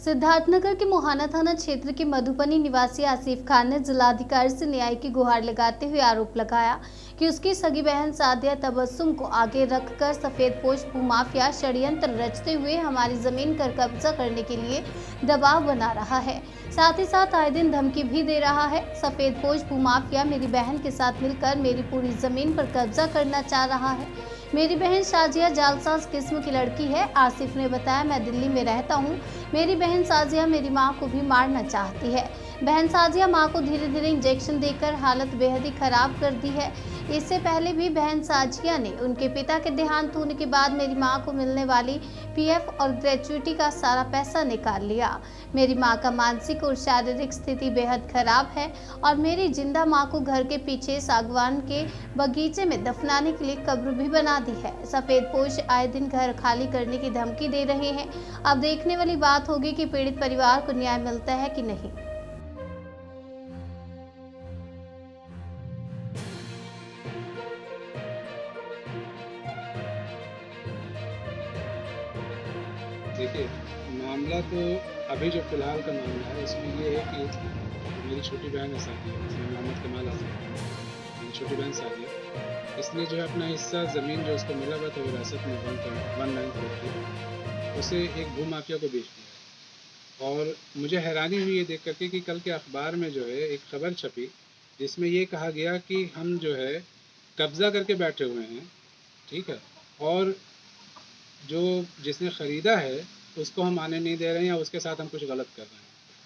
सिद्धार्थनगर के मोहाना थाना क्षेत्र के मधुबनी निवासी आसिफ खान ने जिलाधिकारी से न्याय की गुहार लगाते हुए आरोप लगाया कि उसकी सगी बहन सादिया तबस्सुम को आगे रखकर सफेदपोश भूमाफिया षड्यंत्र रचते हुए हमारी जमीन पर कब्जा करने के लिए दबाव बना रहा है। साथ ही साथ आए दिन धमकी भी दे रहा है। सफेदपोश भूमाफिया मेरी बहन के साथ मिलकर मेरी पूरी जमीन पर कब्जा करना चाह रहा है। मेरी बहन शाजिया जालसाज किस्म की लड़की है। आसिफ ने बताया, मैं दिल्ली में रहता हूँ। मेरी बहन साजिया मेरी मां को भी मारना चाहती है। बहन साजिया मां को धीरे धीरे इंजेक्शन देकर हालत बेहद ही खराब कर दी है। इससे पहले भी बहन साजिया ने उनके पिता के देहांत होने के बाद मेरी मां को मिलने वाली पीएफ और ग्रेच्युटी का सारा पैसा निकाल लिया। मेरी मां का मानसिक और शारीरिक स्थिति बेहद खराब है और मेरी जिंदा मां को घर के पीछे सागवान के बगीचे में दफनाने के लिए कब्र भी बना दी है। सफेदपोश आए दिन घर खाली करने की धमकी दे रहे हैं। अब देखने वाली बात होगी कि पीड़ित परिवार को न्याय मिलता है कि नहीं। देखिए, मामला तो अभी जो फ़िलहाल का मामला है उसमें ये है कि मेरी छोटी बहन है सादिया, जिसमें मोहम्मद कमाल आज़म, मेरी छोटी बहन सादिया, इसने जो है अपना हिस्सा ज़मीन जो उसको मिला हुआ था विरासत में 1.19 करोड़ की, उसे एक भूमाफिया को बेच दिया। और मुझे हैरानी हुई ये देख कर के कि कल के अखबार में जो है एक खबर छपी जिसमें ये कहा गया कि हम जो है कब्ज़ा करके बैठे हुए हैं, ठीक है, और जो जिसने ख़रीदा है उसको हम आने नहीं दे रहे हैं या उसके साथ हम कुछ गलत कर रहे हैं।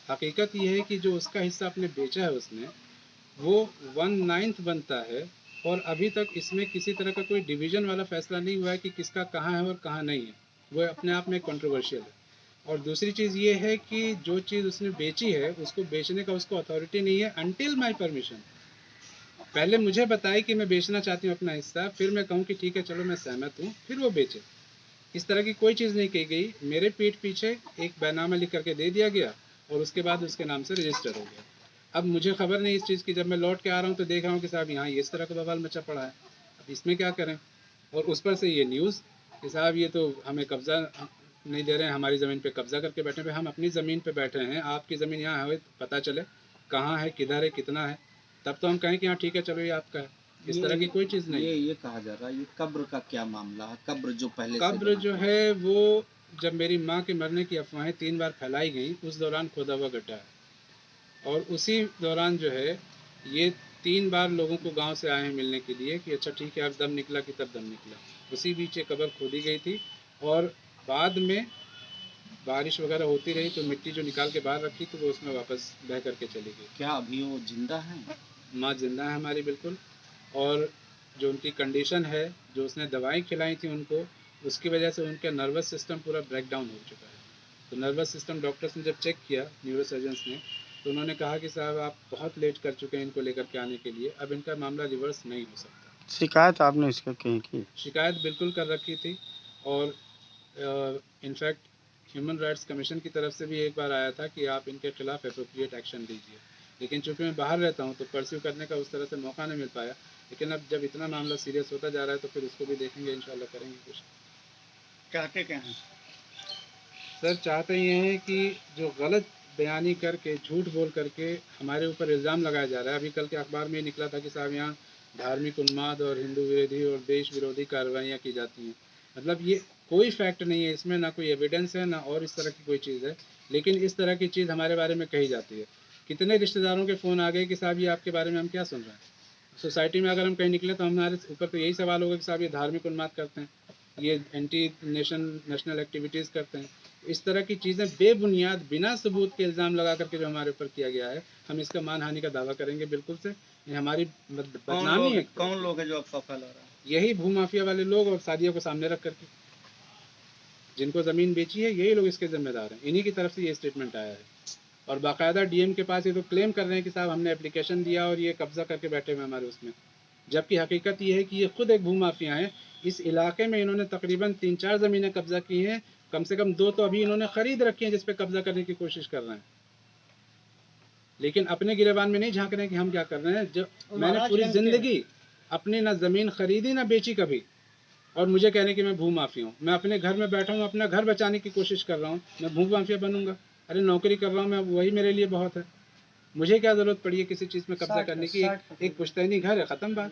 हकीकत ये है कि जो उसका हिस्सा अपने बेचा है उसने, वो 1/9 बनता है और अभी तक इसमें किसी तरह का कोई डिवीज़न वाला फ़ैसला नहीं हुआ है कि किसका कहाँ है और कहाँ नहीं है। वो अपने आप में कंट्रोवर्शियल है। और दूसरी चीज़ ये है कि जो चीज़ उसने बेची है उसको बेचने का उसको अथॉरिटी नहीं है अनटिल माय परमिशन। पहले मुझे बताए कि मैं बेचना चाहती हूँ अपना हिस्सा, फिर मैं कहूँ कि ठीक है चलो मैं सहमत हूँ, फिर वो बेचे। इस तरह की कोई चीज़ नहीं कही गई। मेरे पीठ पीछे एक बैनामा लिख करके दे दिया गया और उसके बाद उसके नाम से रजिस्टर हो गया। अब मुझे खबर नहीं इस चीज़ की, जब मैं लौट के आ रहा हूँ तो देख रहा हूँ कि साहब यहाँ इस तरह का बवाल मचा पड़ा है। अब इसमें क्या करें? और उस पर से ये न्यूज़ कि साहब ये तो हमें कब्ज़ा नहीं दे रहे हैं, हमारी ज़मीन पे कब्ज़ा करके बैठे हैं। हम अपनी ज़मीन पे बैठे हैं, आपकी ज़मीन यहाँ है, पता चले कहाँ है, किधर है, कितना है, तब तो हम कहें कि हाँ ठीक है चलो ये आपका है। इस तरह की कोई चीज़ नहीं। ये कहा जा रहा है ये कब्र का क्या मामला है? कब्र जो पहले से कब्र बना जो हुआ है वो जब मेरी माँ के मरने की अफवाहें 3 बार फैलाई गई उस दौरान खोदा हुआ गड्ढा है। और उसी दौरान जो है ये 3 बार लोगों को गांव से आए हैं मिलने के लिए कि अच्छा ठीक है अब दम निकला कि तब दम निकला। उसी बीच ये कब्र खोदी गई थी और बाद में बारिश वगैरह होती रही तो मिट्टी जो निकाल के बाहर रखी तो वो उसमें वापस बह करके चली गई। क्या अभी वो जिंदा है? माँ जिंदा है हमारी बिल्कुल। और जो उनकी कंडीशन है, जो उसने दवाई खिलाई थी उनको, उसकी वजह से उनका नर्वस सिस्टम पूरा ब्रेक डाउन हो चुका है। तो नर्वस सिस्टम डॉक्टर्स ने जब चेक किया, न्यूरोसर्जन्स ने, तो उन्होंने कहा कि साहब आप बहुत लेट कर चुके हैं इनको लेकर के आने के लिए, अब इनका मामला रिवर्स नहीं हो सकता। शिकायत आपने इसका कहीं की? शिकायत बिल्कुल कर रखी थी और इनफैक्ट ह्यूमन राइट्स कमीशन की तरफ से भी एक बार आया था कि आप इनके खिलाफ एप्रोप्रिएट एक्शन लीजिए। लेकिन चूंकि मैं बाहर रहता हूँ तो परस्यू करने का उस तरह से मौका नहीं मिल पाया। लेकिन अब जब इतना मामला सीरियस होता जा रहा है तो फिर उसको भी देखेंगे, इंशाल्लाह करेंगे कुछ। चाहते क्या हैं? सर चाहते ये हैं कि जो गलत बयानी करके, झूठ बोल करके हमारे ऊपर इल्ज़ाम लगाया जा रहा है। अभी कल के अखबार में निकला था कि साहब यहाँ धार्मिक उन्माद और हिंदू विरोधी और देश विरोधी कार्रवाइयाँ की जाती हैं। मतलब ये कोई फैक्ट नहीं है इसमें, ना कोई एविडेंस है, ना और इस तरह की कोई चीज़ है। लेकिन इस तरह की चीज़ हमारे बारे में कही जाती है। कितने रिश्तेदारों के फ़ोन आ गए कि साहब ये आपके बारे में हम क्या सुन रहे हैं। सोसाइटी में अगर हम कहीं निकले तो हमारे ऊपर तो यही सवाल होगा कि साहब ये धार्मिक उन्माद करते हैं, ये एंटी नेशनल एक्टिविटीज़ करते हैं। इस तरह की चीज़ें बेबुनियाद बिना सबूत के इल्ज़ाम लगा करके जो हमारे ऊपर किया गया है, हम इसका मानहानि का दावा करेंगे बिल्कुल से। ये हमारी बदनामी है। कौन लोग है जो आपका फैला रहा है? यही भूमाफिया वाले लोग और सादियों को सामने रख करके जिनको ज़मीन बेची है यही लोग इसके ज़िम्मेदार हैं। इन्हीं की तरफ से ये स्टेटमेंट आया है और बाकायदा डीएम के पास ये तो क्लेम कर रहे हैं कि साहब हमने एप्लीकेशन दिया और ये कब्ज़ा करके बैठे हुए हमारे उसमें, जबकि हकीकत ये है कि ये खुद एक भूमाफिया हैं। इस इलाके में इन्होंने तकरीबन 3-4 ज़मीनें कब्ज़ा की हैं, कम से कम 2 तो अभी इन्होंने ख़रीद रखी हैं जिस पे कब्ज़ा करने की कोशिश कर रहे हैं। लेकिन अपने गिरेबान में नहीं झांक रहे हैं कि हम क्या कर रहे हैं। जो मैंने पूरी ज़िंदगी अपनी ना ज़मीन ख़रीदी ना बेची कभी, और मुझे कहने कि मैं भूमाफिया हूँ। मैं अपने घर में बैठा हूँ, अपना घर बचाने की कोशिश कर रहा हूँ, मैं भूमाफिया बनूंगा? अरे नौकरी कर रहा हूँ मैं, वही मेरे लिए बहुत है। मुझे क्या ज़रूरत पड़ी है किसी चीज़ में कब्जा करने की? एक पुश्तैनी घर है, ख़त्म बात।